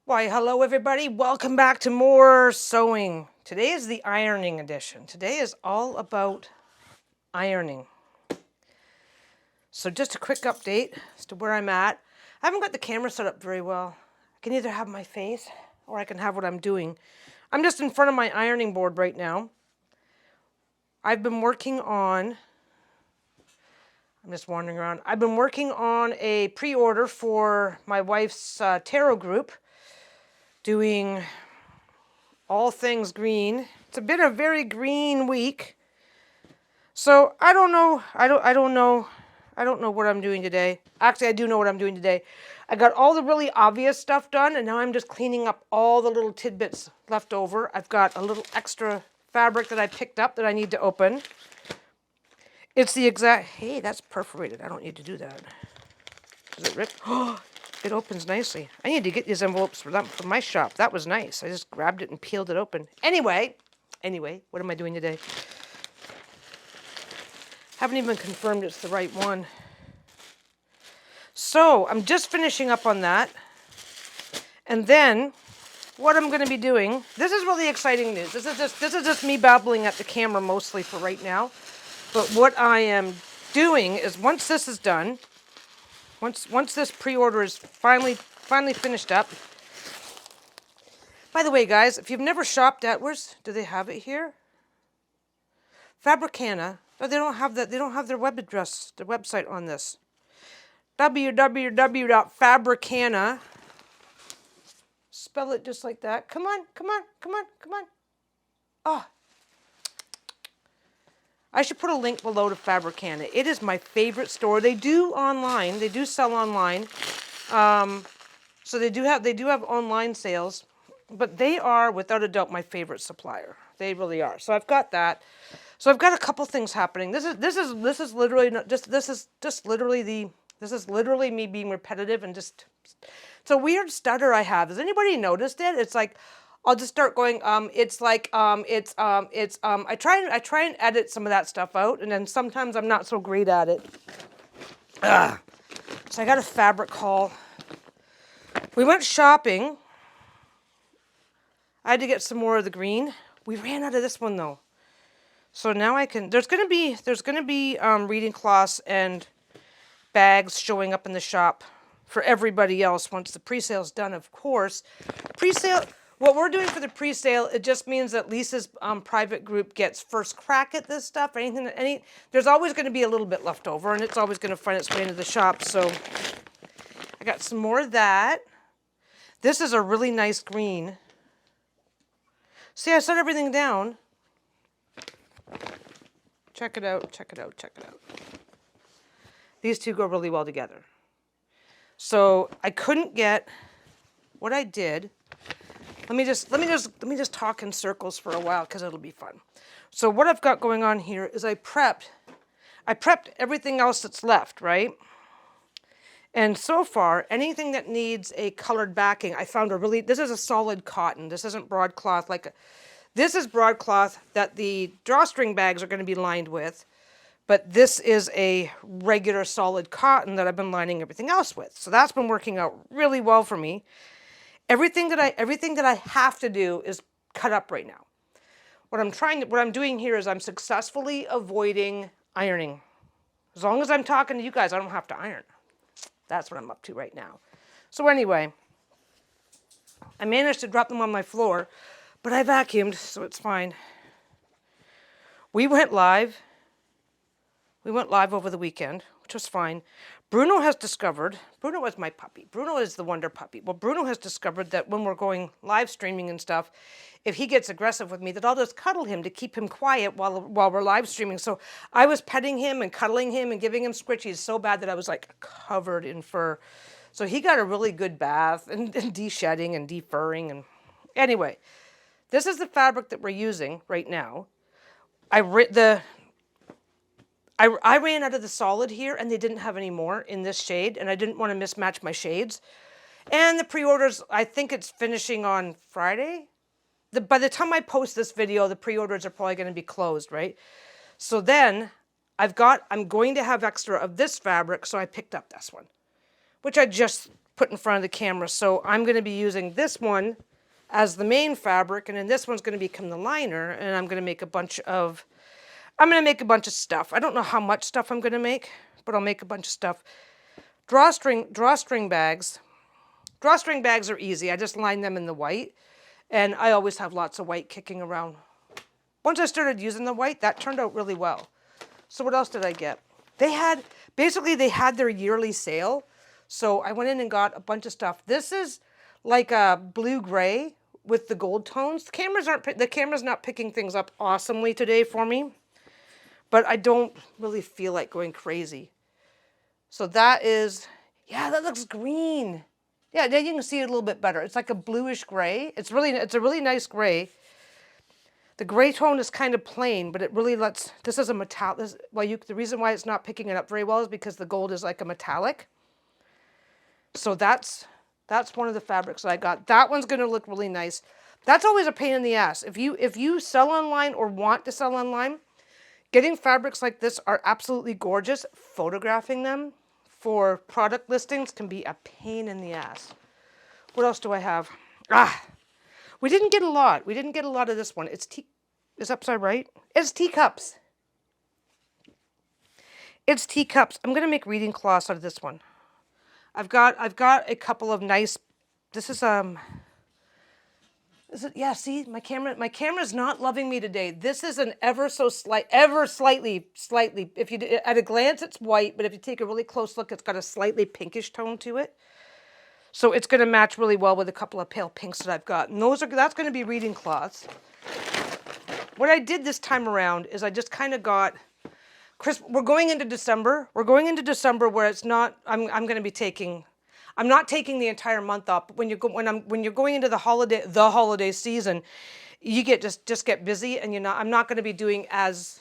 Why, hello everybody. Welcome back to more sewing. Today is the ironing edition. Today is all about ironing. So just a quick update as to where I'm at. I haven't got the camera set up very well. I can either have my face or I can have what I'm doing. I'm just in front of my ironing board right now. I've been working on, I'm just wandering around. I've been working on a pre-order for my wife's tarot group, doing all things green. It's been a very green week. So I don't know. I don't know what I'm doing today. Actually, I do know what I'm doing today. I got all the really obvious stuff done, and now I'm just cleaning up all the little tidbits left over. I've got a little extra fabric that I picked up that I need to open. It's the exact, hey, that's perforated. I don't need to do that. Does it rip? Oh, it opens nicely. I need to get these envelopes from my shop. That was nice. I just grabbed it and peeled it open. Anyway, what am I doing today? Haven't even confirmed it's the right one. So I'm just finishing up on that. And then what I'm going to be doing, this is really exciting news. This is just me babbling at the camera mostly for right now. But what I am doing is once this is done, once this pre-order is finally finished up. By the way, guys, if you've never shopped at, do they have it here? Fabricana. No, they don't have that. They don't have their web address, their website on this. www.fabricana. Spell it just like that. Come on. Oh. I should put a link below to Fabricana. It is my favorite store. They do online. They do sell online. So they do have online sales, but they are without a doubt my favorite supplier. They really are. So I've got that. So I've got a couple things happening. This is literally me being repetitive and just, it's a weird stutter I have. Has anybody noticed it? It's like I'll just start going, I try and edit some of that stuff out, and then sometimes I'm not so great at it. Ugh. So I got a fabric haul. We went shopping. I had to get some more of the green. We ran out of this one though. So now I can, there's gonna be reading cloths and bags showing up in the shop for everybody else once the pre-sale's done, of course. Pre-sale, what we're doing for the pre-sale, it just means that Lisa's private group gets first crack at this stuff. There's always going to be a little bit left over, and it's always going to find its way into the shop. So I got some more of that. This is a really nice green. See, I set everything down. Check it out. These two go really well together. So I couldn't get what I did. Let me just talk in circles for a while because it'll be fun. So what I've got going on here is I prepped everything else that's left, right? And so far, anything that needs a colored backing, I found this is a solid cotton. This isn't broadcloth this is broadcloth that the drawstring bags are going to be lined with, but this is a regular solid cotton that I've been lining everything else with. So that's been working out really well for me. Everything that I have to do is cut up right now. What I'm doing here is I'm successfully avoiding ironing. As long as I'm talking to you guys, I don't have to iron. That's what I'm up to right now. So anyway, I managed to drop them on my floor, but I vacuumed, so it's fine. We went live over the weekend, which was fine. Bruno is my puppy. Bruno is the wonder puppy. Well, Bruno has discovered that when we're going live streaming and stuff, if he gets aggressive with me, that I'll just cuddle him to keep him quiet while we're live streaming. So I was petting him and cuddling him and giving him squishies so bad that I was like covered in fur. So he got a really good bath and de-shedding and de-furring. And anyway, this is the fabric that we're using right now. I ran out of the solid here, and they didn't have any more in this shade, and I didn't want to mismatch my shades. And the pre-orders, I think it's finishing on Friday. By the time I post this video, the pre-orders are probably going to be closed, right? So then I'm going to have extra of this fabric, so I picked up this one, which I just put in front of the camera. So I'm going to be using this one as the main fabric, and then this one's going to become the liner, and I'm going to make a bunch of stuff. I don't know how much stuff I'm going to make, but I'll make a bunch of stuff. Drawstring bags. Drawstring bags are easy. I just line them in the white, and I always have lots of white kicking around. Once I started using the white, that turned out really well. So what else did I get? They had their yearly sale. So I went in and got a bunch of stuff. This is like a blue-gray with the gold tones. The camera's not picking things up awesomely today for me, but I don't really feel like going crazy. So that looks green. Yeah, then you can see it a little bit better. It's like a bluish gray. It's a really nice gray. The gray tone is kind of plain, but it really this is a metallic. The reason why it's not picking it up very well is because the gold is like a metallic. So that's one of the fabrics that I got. That one's going to look really nice. That's always a pain in the ass. If you sell online or want to sell online, getting fabrics like this are absolutely gorgeous. Photographing them for product listings can be a pain in the ass. What else do I have? We didn't get a lot. We didn't get a lot of this one. Is upside right? It's teacups. It's teacups. I'm going to make reading cloths out of this one. I've got a couple of nice. This is see, my camera's not loving me today. This is an ever slightly. If you at a glance it's white, but if you take a really close look, it's got a slightly pinkish tone to it. So it's going to match really well with a couple of pale pinks that I've got. And that's going to be reading cloths. What I did this time around is I just kind of got we're going into December. We're going into December where it's not. I'm going to be taking. I'm not taking the entire month off. But when you're going into the holiday season, you just get busy, and I'm not going to be doing as.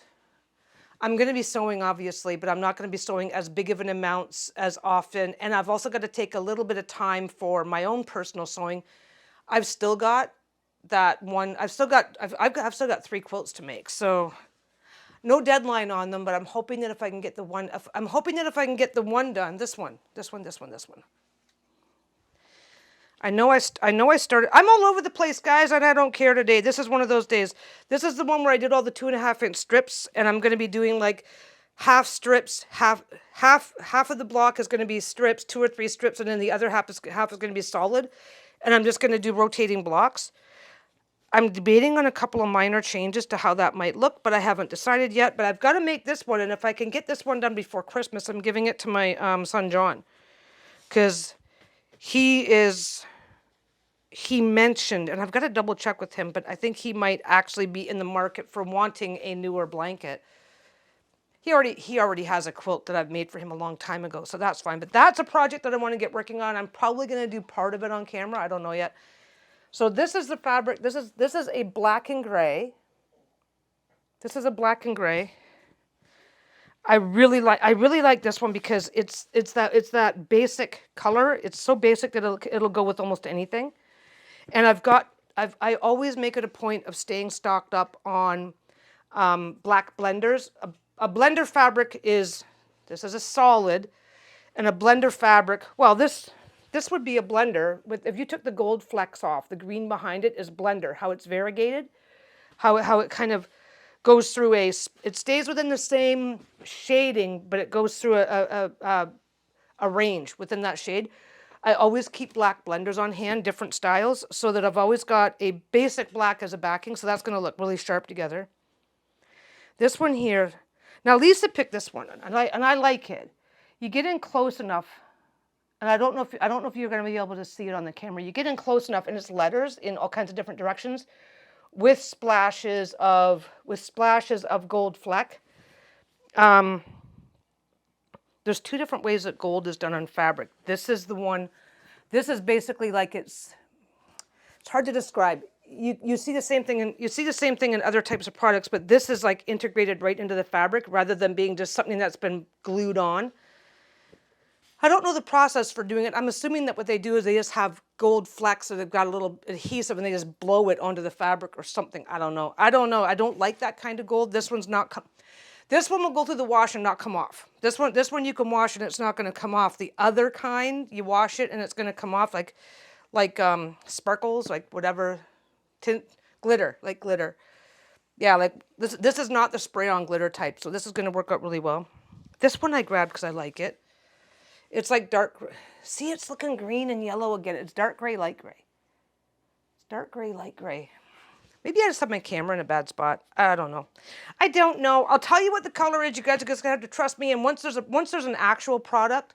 I'm going to be sewing, obviously, but I'm not going to be sewing as big of an amount as often. And I've also got to take a little bit of time for my own personal sewing. I've still got that one. I've still got 3 quilts to make. So no deadline on them, but I'm hoping that if I can get the one, done, this one. I know I started. I'm all over the place, guys, and I don't care today. This is one of those days. This is the one where I did all the 2.5-inch strips, and I'm going to be doing like half strips. Half of the block is going to be strips, 2 or 3 strips, and then the other half is going to be solid. And I'm just going to do rotating blocks. I'm debating on a couple of minor changes to how that might look, but I haven't decided yet. But I've got to make this one, and if I can get this one done before Christmas, I'm giving it to my son John, because he mentioned, and I've got to double check with him, but I think he might actually be in the market for wanting a newer blanket. He already has a quilt that I've made for him a long time ago, so that's fine. But that's a project that I want to get working on. I'm probably going to do part of it on camera. I don't know yet. So this is the fabric. This is a black and gray. This is a black and gray. I really like this one because it's that basic color. It's so basic that it'll go with almost anything. And I always make it a point of staying stocked up on black blenders. A blender fabric this is a solid, and a blender fabric. Well, this would be a blender if you took the gold flecks off. The green behind it is blender. How it's variegated, how it kind of goes through it stays within the same shading, but it goes through a range within that shade. I always keep black blenders on hand, different styles, so that I've always got a basic black as a backing, so that's going to look really sharp together. This one here, now Lisa picked this one, and I like it. You get in close enough, and I don't know if you're going to be able to see it on the camera. You get in close enough, and it's letters in all kinds of different directions, with splashes of gold fleck. There's 2 different ways that gold is done on fabric. This is the one. This is basically like it's hard to describe. You see the same thing in other types of products, but this is like integrated right into the fabric rather than being just something that's been glued on. I don't know the process for doing it. I'm assuming that what they do is they just have gold flecks that have got a little adhesive and they just blow it onto the fabric or something. I don't know. I don't like that kind of gold. This one's not. This one will go through the wash and not come off. This one you can wash and it's not going to come off. The other kind, you wash it and it's going to come off like sparkles, like whatever, glitter, like glitter. Yeah, like this is not the spray-on glitter type, so this is going to work out really well. This one I grabbed because I like it. It's like dark, see, it's looking green and yellow again. It's dark gray, light gray. It's dark gray, light gray. Maybe I just have my camera in a bad spot. I don't know. I don't know. I'll tell you what the color is. You guys are just going to have to trust me. And once there's an actual product,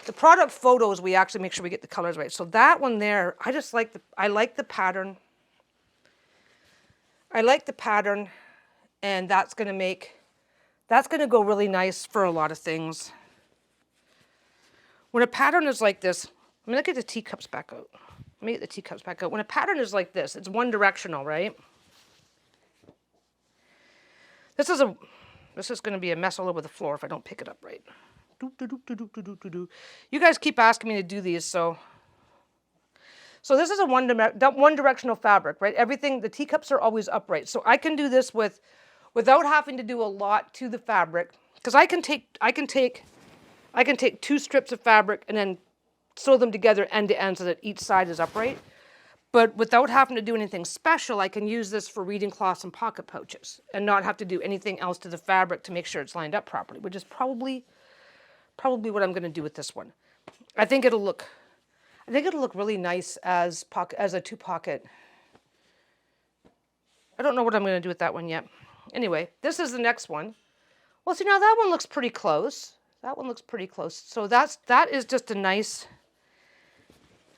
the product photos, we actually make sure we get the colors right. So that one there, I like the pattern. I like the pattern, and that's going to go really nice for a lot of things. When a pattern is like this, I'm going to get the teacups back out. Let me get the teacups back out. When a pattern is like this, it's one directional, right? This is going to be a mess all over the floor if I don't pick it up right. You guys keep asking me to do these, so this is a one directional fabric, right? Everything, the teacups are always upright. So I can do this without having to do a lot to the fabric, because I can take 2 strips of fabric and then sew them together end to end so that each side is upright. But without having to do anything special, I can use this for reading cloths and pocket pouches and not have to do anything else to the fabric to make sure it's lined up properly, which is probably what I'm going to do with this one. I think it'll look really nice as a 2-pocket. I don't know what I'm going to do with that one yet. Anyway, this is the next one. Well, see, now that one looks pretty close. That one looks pretty close. So that is just a nice.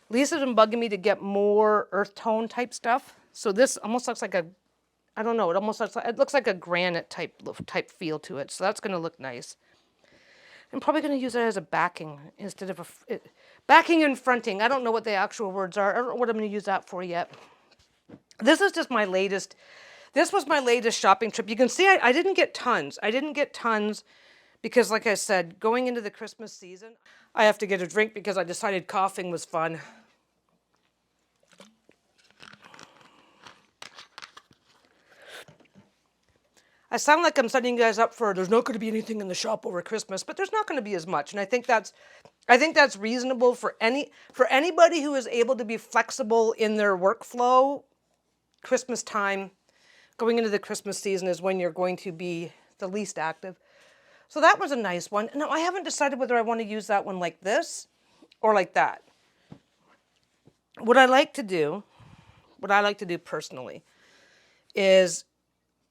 Lisa's been bugging me to get more earth tone type stuff. So this almost looks like I don't know, it looks like a granite type feel to it. So that's going to look nice. I'm probably going to use it as a backing instead of backing and fronting. I don't know what the actual words are. I don't know what I'm going to use that for yet. This is just my latest. This was my latest shopping trip. You can see I didn't get tons. Because, like I said, going into the Christmas season, I have to get a drink because I decided coughing was fun. I sound like I'm setting you guys up for there's not going to be anything in the shop over Christmas, but there's not going to be as much, and I think that's reasonable for anybody who is able to be flexible in their workflow. Christmas time, going into the Christmas season is when you're going to be the least active. So that was a nice one. Now, I haven't decided whether I want to use that one like this or like that. What I like to do personally is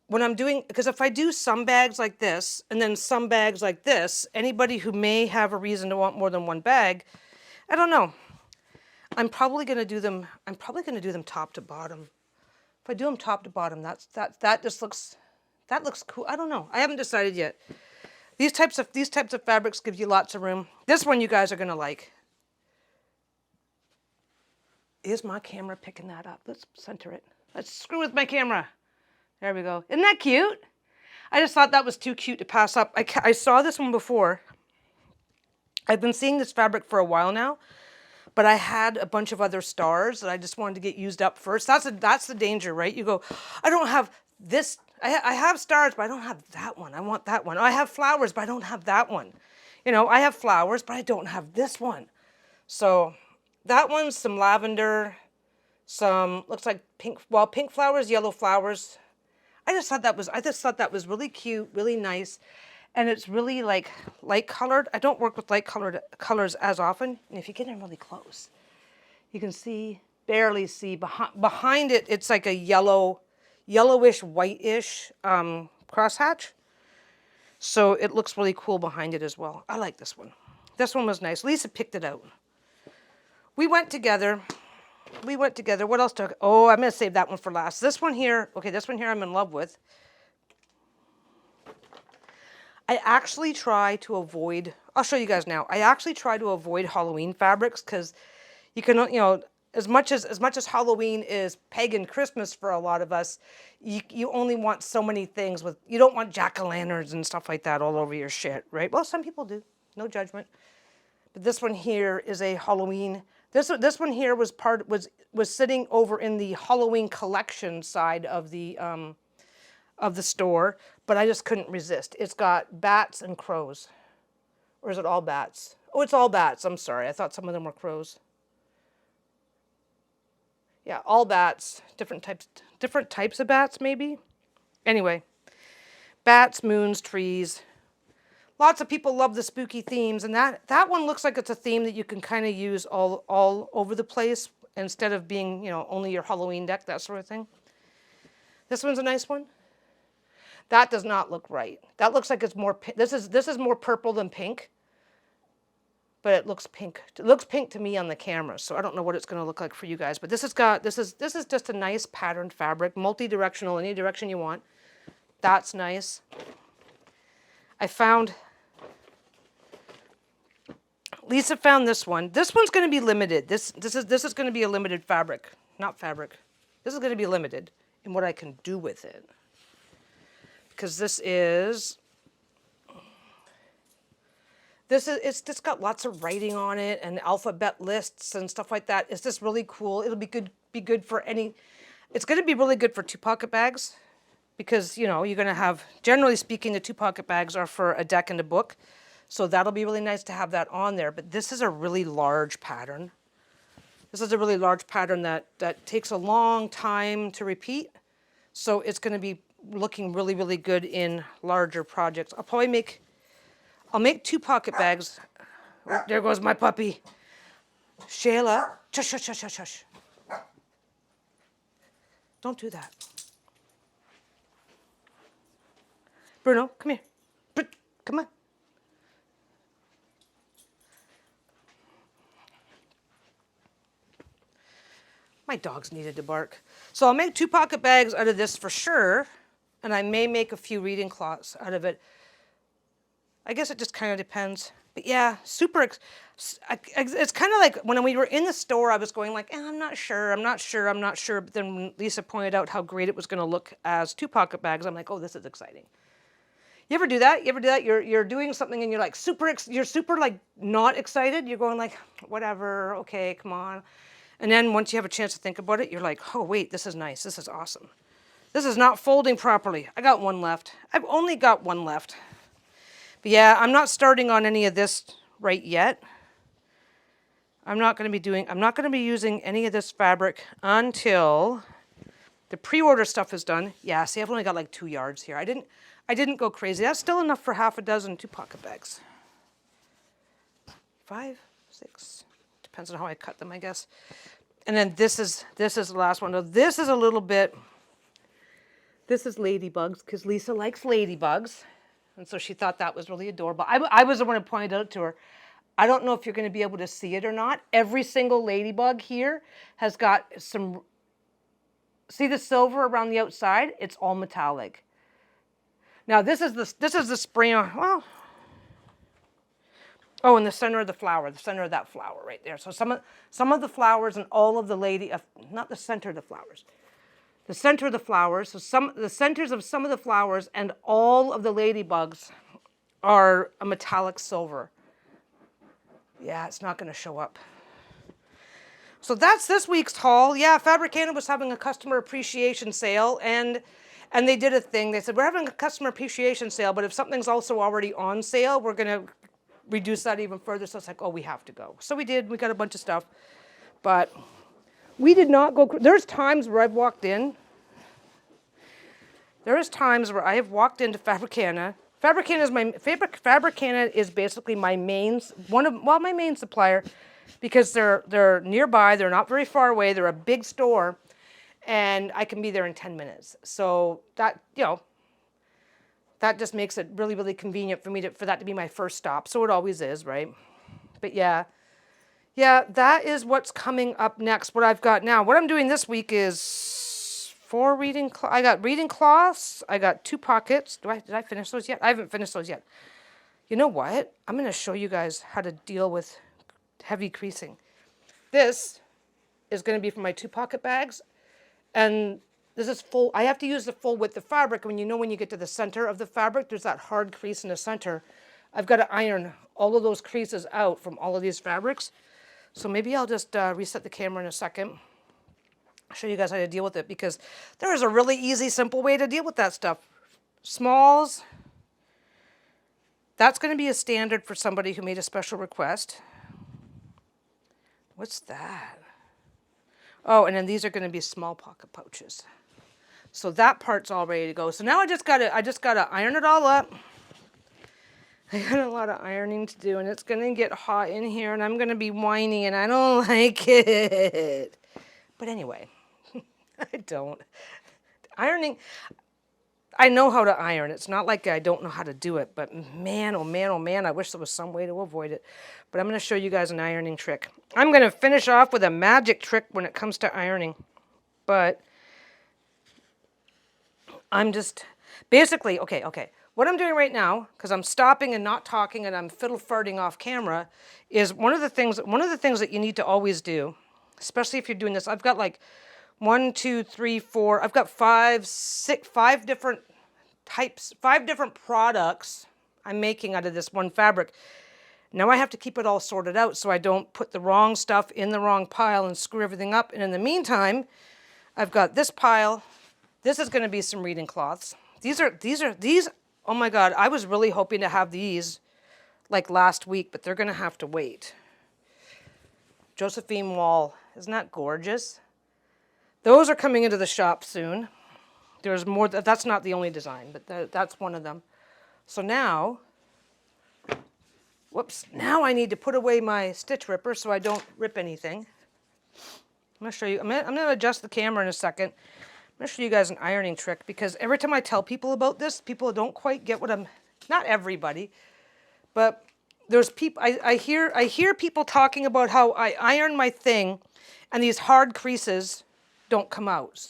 when I'm doing, because if I do some bags like this and then some bags like this, anybody who may have a reason to want more than one bag, I don't know. I'm probably going to do them top to bottom. If I do them top to bottom, that looks cool. I don't know. I haven't decided yet. These types of fabrics give you lots of room. This one you guys are going to like. Is my camera picking that up? Let's center it. Let's screw with my camera. There we go. Isn't that cute? I just thought that was too cute to pass up. I saw this one before. I've been seeing this fabric for a while now, but I had a bunch of other stars that I just wanted to get used up first. That's the danger, right? You go, I don't have this. I have stars, but I don't have that one. I want that one. I have flowers, but I don't have that one. You know, I have flowers, but I don't have this one. So that one's some lavender, some looks like pink flowers, yellow flowers. I just thought that was really cute, really nice, and it's really like light colored. I don't work with light colored colors as often. And if you get in really close, you can barely see behind it. It's like a yellowish, whitish crosshatch. So it looks really cool behind it as well. I like this one. This one was nice. Lisa picked it out. We went together. What else took? Oh, I'm going to save that one for last. This one here, I'm in love with. I actually try to avoid, I'll show you guys now. I actually try to avoid Halloween fabrics because you can, as much as Halloween is pagan Christmas for a lot of us, you only want so many things you don't want jack-o'-lanterns and stuff like that all over your shit, right? Well, some people do, no judgment. But this one here is a Halloween. This one here was sitting over in the Halloween collection side of the store, but I just couldn't resist. It's got bats and crows. Or is it all bats? Oh, it's all bats. I'm sorry. I thought some of them were crows. Yeah, all bats. Different types of bats, maybe. Anyway, bats, moons, trees. Lots of people love the spooky themes, and that one looks like it's a theme that you can kind of use all over the place instead of being, only your Halloween deck, that sort of thing. This one's a nice one. That does not look right. That looks like it's more, this is more purple than pink, but it looks pink. It looks pink to me on the camera, so I don't know what it's going to look like for you guys. But this is just a nice patterned fabric, multi-directional, any direction you want. That's nice. Lisa found this one. This one's going to be limited. This is going to be a limited fabric, not fabric. This is going to be limited in what I can do with it. Because it's just got lots of writing on it and alphabet lists and stuff like that. It's just really cool. It'll be good for any. It's going to be really good for 2 pocket bags, because you're going to have, generally speaking, the 2 pocket bags are for a deck and a book. So that'll be really nice to have that on there. But this is a really large pattern. This is a really large pattern that takes a long time to repeat. So it's going to be looking really, really good in larger projects. I'll make 2 pocket bags. Oh, there goes my puppy. Shayla, shush, shush, shush, shush, shush. Don't do that. Bruno, come here. Come on. My dogs needed to bark. So I'll make 2 pocket bags out of this for sure, and I may make a few reading cloths out of it. I guess it just kind of depends. But yeah, it's kind of like when we were in the store, I was going like, I'm not sure. But then when Lisa pointed out how great it was going to look as 2 pocket bags, I'm like, oh, this is exciting. You ever do that? You're doing something and you're like you're super like not excited. You're going like, whatever, okay, come on. And then once you have a chance to think about it, you're like, oh, wait, this is nice. This is awesome. This is not folding properly. I got 1 left. I've only got 1 left. But yeah, I'm not starting on any of this right yet. I'm not going to be using any of this fabric until the pre-order stuff is done. Yeah, see, I've only got like 2 yards here. I didn't go crazy. That's still enough for half a dozen 2 pocket bags. 5, 6. Depends on how I cut them, I guess. And then this is the last one. Now, this is a little bit, this is ladybugs, because Lisa likes ladybugs. And so she thought that was really adorable. I was the one who pointed out to her, I don't know if you're going to be able to see it or not. Every single ladybug here has got some, see the silver around the outside? It's all metallic. Now this is the spray on, well, oh, in the center of the center of that flower right there. So some of the flowers and all of the not the center of the flowers. The center of the flowers, so the centers of some of the flowers and all of the ladybugs are a metallic silver. Yeah, it's not going to show up. So that's this week's haul. Yeah, Fabricana was having a customer appreciation sale, and they did a thing. They said, we're having a customer appreciation sale, but if something's also already on sale, we're going to reduce that even further. So it's like, oh, we have to go. So we did. We got a bunch of stuff. But we did not go. There's times where I've walked in. There's times where I have walked into Fabricana. Fabricana is basically my main supplier, because they're nearby. They're not very far away. They're a big store, and I can be there in 10 minutes. So that that just makes it really, really convenient for me for that to be my first stop. So it always is, right? But yeah, that is what's coming up next. What I've got now, what I'm doing this week is 4 reading. I got reading cloths. I got 2 pockets. Did I finish those yet? I haven't finished those yet. You know what? I'm going to show you guys how to deal with heavy creasing. This is going to be for my 2 pocket bags, and this is full. I have to use the full width of fabric. When you get to the center of the fabric, there's that hard crease in the center. I've got to iron all of those creases out from all of these fabrics. So maybe I'll just reset the camera in a second. I'll show you guys how to deal with it, because there is a really easy, simple way to deal with that stuff. Smalls, that's going to be a standard for somebody who made a special request. What's that? Oh, and then these are going to be small pocket pouches. So that part's all ready to go. So now I just gotta iron it all up. I got a lot of ironing to do, and it's gonna get hot in here, and I'm gonna be whiny, and I don't like it. But anyway, I don't. Ironing, I know how to iron. It's not like I don't know how to do it, but man, oh man, oh man, I wish there was some way to avoid it. But I'm gonna show you guys an ironing trick. I'm gonna finish off with a magic trick when it comes to ironing. But I'm just, basically, okay. What I'm doing right now, because I'm stopping and not talking and I'm fiddle farting off camera, is one of the things that you need to always do, especially if you're doing this. I've got like 1, 2, 3, 4. I've got 5 different types, 5 different products I'm making out of this one fabric. Now I have to keep it all sorted out so I don't put the wrong stuff in the wrong pile and screw everything up. And in the meantime, I've got this pile. This is going to be some reading cloths. These, oh my God, I was really hoping to have these like last week, but they're going to have to wait. Josephine Wall, isn't that gorgeous? Those are coming into the shop soon. There's more, that's not the only design, but that's one of them. So now, whoops, now I need to put away my stitch ripper so I don't rip anything. I'm going to show you, I'm going to adjust the camera in a second. I'm going to show you guys an ironing trick, because every time I tell people about this, people don't quite get what I'm, not everybody, but there's people, I hear people talking about how I iron my thing and these hard creases don't come out.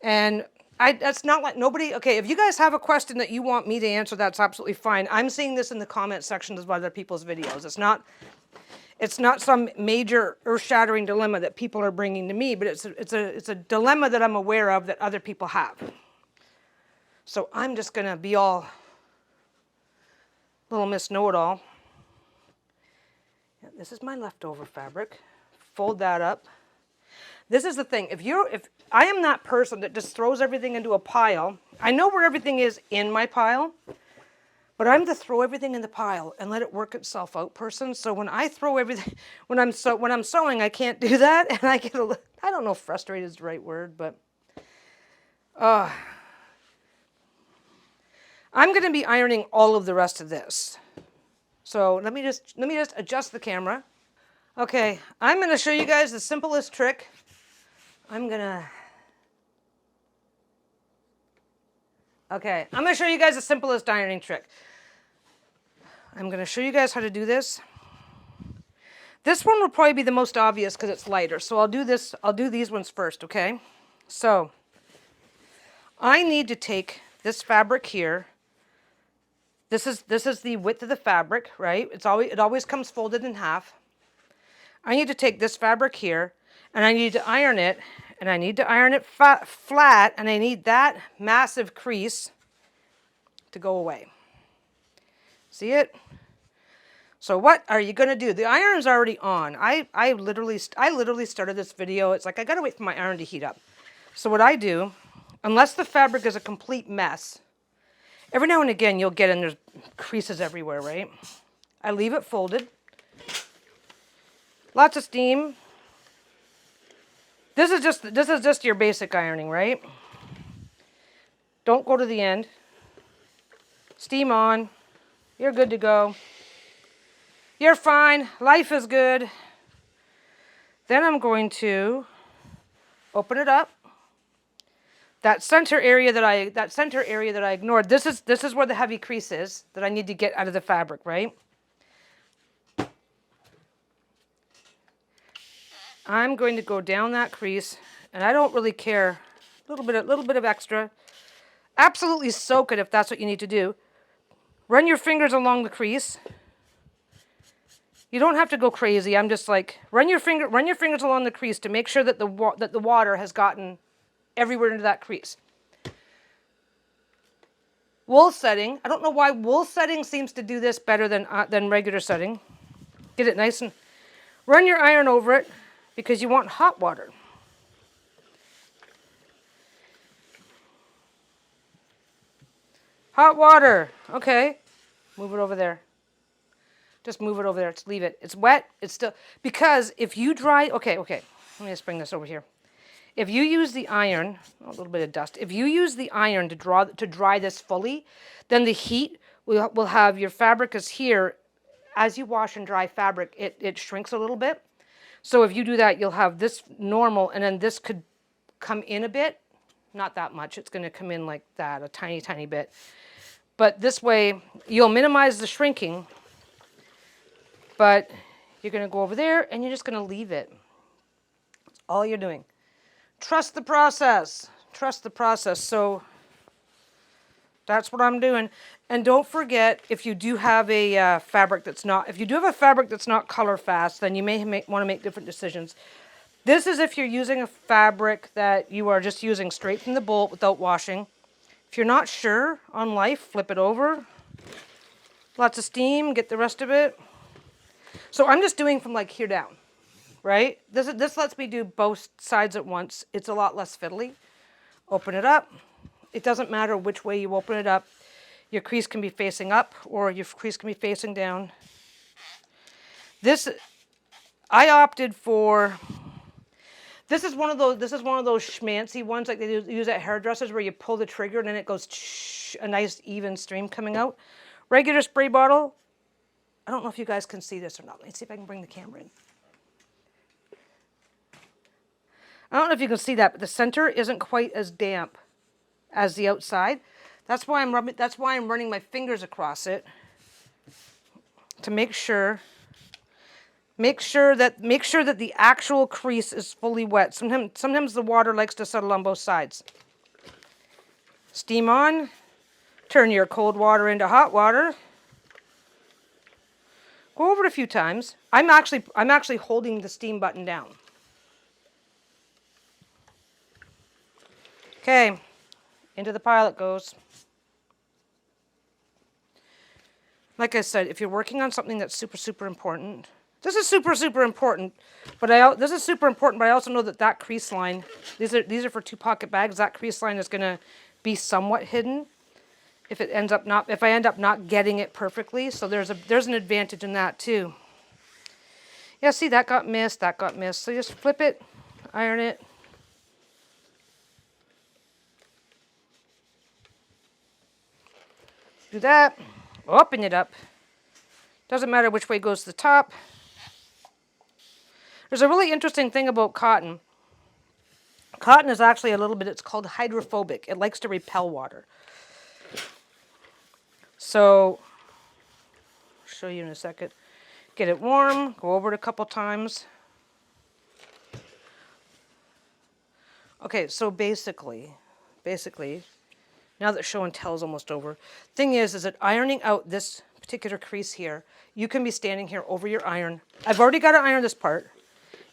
And that's not like nobody, okay, if you guys have a question that you want me to answer, that's absolutely fine. I'm seeing this in the comment sections of other people's videos. It's not some major earth-shattering dilemma that people are bringing to me, but it's a dilemma that I'm aware of that other people have. So I'm just going to be all little Miss Know-It-All. Yeah, this is my leftover fabric. Fold that up. This is the thing. If I am that person that just throws everything into a pile, I know where everything is in my pile. But I'm the throw everything in the pile and let it work itself out person. So when I throw everything, when I'm sewing, I can't do that, and I get I don't know if frustrated is the right word, but I'm going to be ironing all of the rest of this. So let me just adjust the camera. Okay, I'm going to show you guys the simplest trick. I'm going to show you guys the simplest ironing trick. I'm going to show you guys how to do this. This one will probably be the most obvious because it's lighter. So I'll do these ones first, okay? So I need to take this fabric here. This is the width of the fabric, right? It always comes folded in half. I need to take this fabric here, and I need to iron it, and I need to iron it flat, and I need that massive crease to go away. See it? So what are you going to do? The iron's already on. I literally started this video. It's like I got to wait for my iron to heat up. So what I do, unless the fabric is a complete mess, every now and again you'll get in, there's creases everywhere, right? I leave it folded. Lots of steam. This is just your basic ironing, right? Don't go to the end. Steam on. You're good to go. You're fine. Life is good. Then I'm going to open it up. That center area that I ignored. This is where the heavy crease is that I need to get out of the fabric, right? I'm going to go down that crease, and I don't really care. A little bit of extra. Absolutely soak it if that's what you need to do. Run your fingers along the crease. You don't have to go crazy. I'm just like, run your fingers along the crease to make sure that the water has gotten everywhere into that crease. Wool setting. I don't know why wool setting seems to do this better than regular setting. Get it nice and run your iron over it because you want hot water. Hot water. Okay. Move it over there. Just move it over there. Just leave it. It's wet. It's still, because if you dry, okay. Let me just bring this over here. If you use the iron, a little bit of dust. If you use the iron to dry this fully, then the heat will have your fabric is here. As you wash and dry fabric, it shrinks a little bit. So if you do that, you'll have this normal, and then this could come in a bit. Not that much. It's going to come in like that, a tiny, tiny bit. But this way, you'll minimize the shrinking. But you're going to go over there, and you're just going to leave it. That's all you're doing. Trust the process. Trust the process. So that's what I'm doing. And don't forget, if you do have a fabric that's not, color fast, then you may want to make different decisions. This is if you're using a fabric that you are just using straight from the bolt without washing. If you're not sure on life, flip it over. Lots of steam, get the rest of it. So I'm just doing from like here down, right? This lets me do both sides at once. It's a lot less fiddly. Open it up. It doesn't matter which way you open it up. Your crease can be facing up or your crease can be facing down. I opted for, this is one of those schmancy ones like they use at hairdressers where you pull the trigger and then it goes a nice even stream coming out. Regular spray bottle. I don't know if you guys can see this or not. Let me see if I can bring the camera in. I don't know if you can see that, but the center isn't quite as damp as the outside. That's why I'm running my fingers across it to make sure that the actual crease is fully wet. Sometimes the water likes to settle on both sides. Steam on. Turn your cold water into hot water. Go over it a few times. I'm actually holding the steam button down. Okay, into the pile it goes. Like I said, if you're working on something that's super, super important, this is super, super important, but I also know that crease line, these are for 2 pocket bags, that crease line is going to be somewhat hidden if I end up not getting it perfectly. So there's an advantage in that too. Yeah, see, that got missed. So just flip it, iron it. Do that, open it up. Doesn't matter which way goes to the top. There's a really interesting thing about cotton. Cotton is actually it's called hydrophobic. It likes to repel water. So, I'll show you in a second. Get it warm, go over it a couple times. Okay, so basically, now that show and tell is almost over, thing is that ironing out this particular crease here, you can be standing here over your iron. I've already got to iron this part.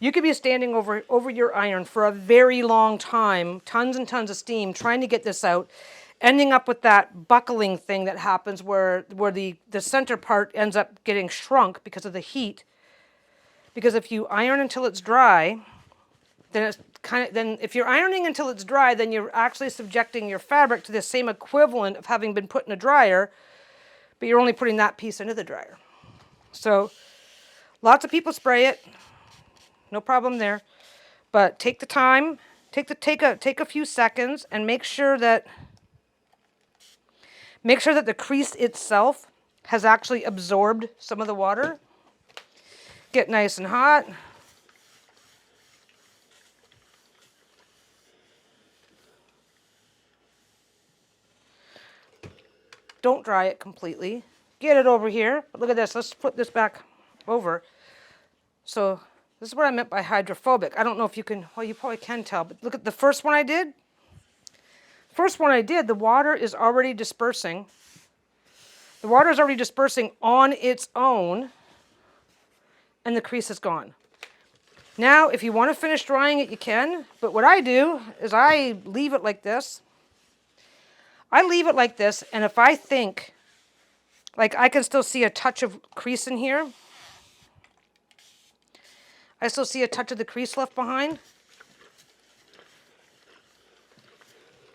You could be standing over your iron for a very long time, tons and tons of steam, trying to get this out, ending up with that buckling thing that happens where the center part ends up getting shrunk because of the heat. Because if you iron until it's dry, then if you're ironing until it's dry, then you're actually subjecting your fabric to the same equivalent of having been put in a dryer, but you're only putting that piece into the dryer. So lots of people spray it. No problem there. But take the time, take a few seconds and make sure that the crease itself has actually absorbed some of the water. Get nice and hot. Don't dry it completely. Get it over here. But look at this. Let's flip this back over. So this is what I meant by hydrophobic. I don't know if you can, well, you probably can tell, but look at the first one I did. The water is already dispersing. The water is already dispersing on its own, and the crease is gone. Now, if you want to finish drying it, you can, but what I do is I leave it like this. And if I think, like I can still see a touch of crease in here, I still see a touch of the crease left behind.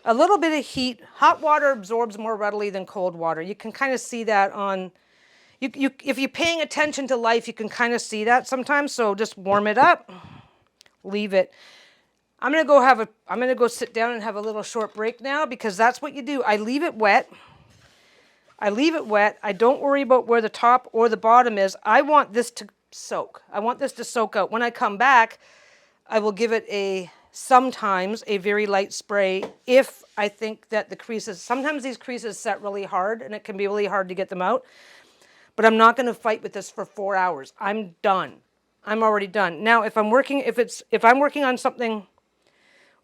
A little bit of heat. Hot water absorbs more readily than cold water. You can kind of see that on, if you're paying attention to life, you can kind of see that sometimes. So just warm it up, leave it. I'm gonna go sit down and have a little short break now, because that's what you do. I leave it wet. I leave it wet. I don't worry about where the top or the bottom is. I want this to soak. I want this to soak out. When I come back, I will give it sometimes a very light spray if I think that the creases, sometimes these creases set really hard and it can be really hard to get them out. But I'm not going to fight with this for 4 hours. I'm done. I'm already done. Now, if I'm working on something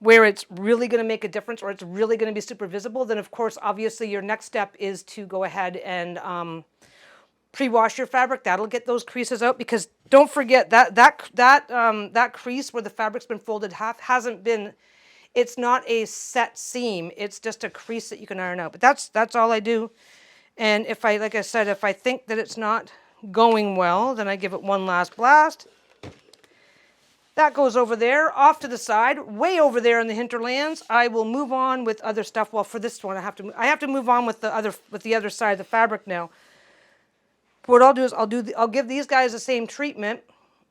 where it's really going to make a difference, or it's really going to be super visible, then of course, obviously, your next step is to go ahead and pre-wash your fabric. That'll get those creases out, because don't forget that crease where the fabric's been folded half it's not a set seam. It's just a crease that you can iron out. But that's all I do. And like I said, if I think that it's not going well, then I give it one last blast. That goes over there, off to the side, way over there in the hinterlands. I will move on with other stuff. Well, for this one, I have to move on with the other side of the fabric now. What I'll do is I'll give these guys the same treatment,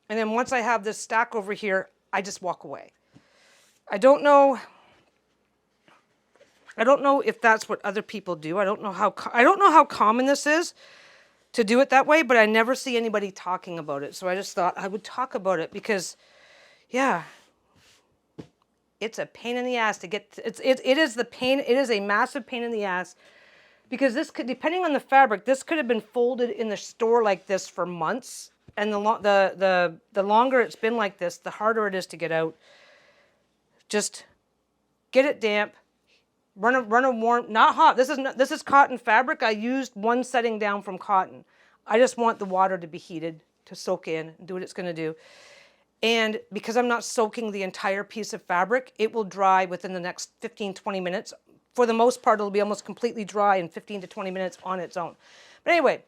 and then once I have this stack over here, I just walk away. I don't know if that's what other people do. I don't know how common this is to do it that way, but I never see anybody talking about it. So I just thought I would talk about it, because yeah, it's a pain in the ass to get. It is the pain. It is a massive pain in the ass, because this could, depending on the fabric, this could have been folded in the store like this for months, and the longer it's been like this, the harder it is to get out. Just get it damp. Run a warm, not hot. This is cotton fabric. I used one setting down from cotton. I just want the water to be heated to soak in and do what it's going to do. And because I'm not soaking the entire piece of fabric, it will dry within the next 15, 20 minutes. For the most part, it'll be almost completely dry in 15 to 20 minutes on its own. But anyway,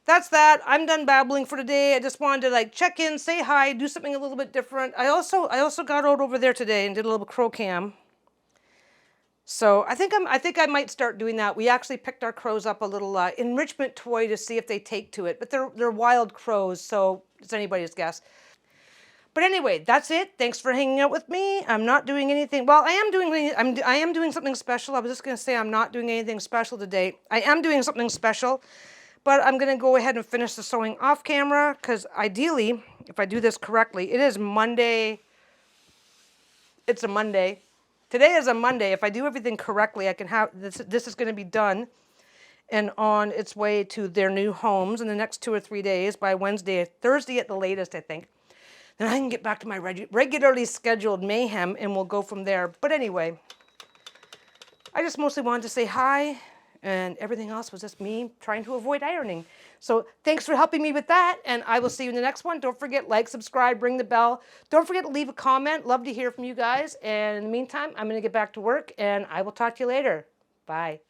that's that. I'm done babbling for today. I just wanted to check in, say hi, do something a little bit different. I also got out over there today and did a little crow cam. So I think I might start doing that. We actually picked our crows up a little enrichment toy to see if they take to it. But they're wild crows, so it's anybody's guess. But anyway, that's it. Thanks for hanging out with me. I'm not doing anything. Well, I am doing something special. I was just going to say I'm not doing anything special today. I am doing something special, but I'm going to go ahead and finish the sewing off camera, because ideally, if I do this correctly, it is Monday. It's a Monday. Today is a Monday. If I do everything correctly, I can have this. This is going to be done and on its way to their new homes in the next 2 or 3 days, by Wednesday, Thursday at the latest, I think. Then I can get back to my regularly scheduled mayhem, and we'll go from there. But anyway, I just mostly wanted to say hi, and everything else was just me trying to avoid ironing. So thanks for helping me with that, and I will see you in the next one. Don't forget, like, subscribe, ring the bell. Don't forget to leave a comment. Love to hear from you guys. And in the meantime, I'm going to get back to work, and I will talk to you later. Bye.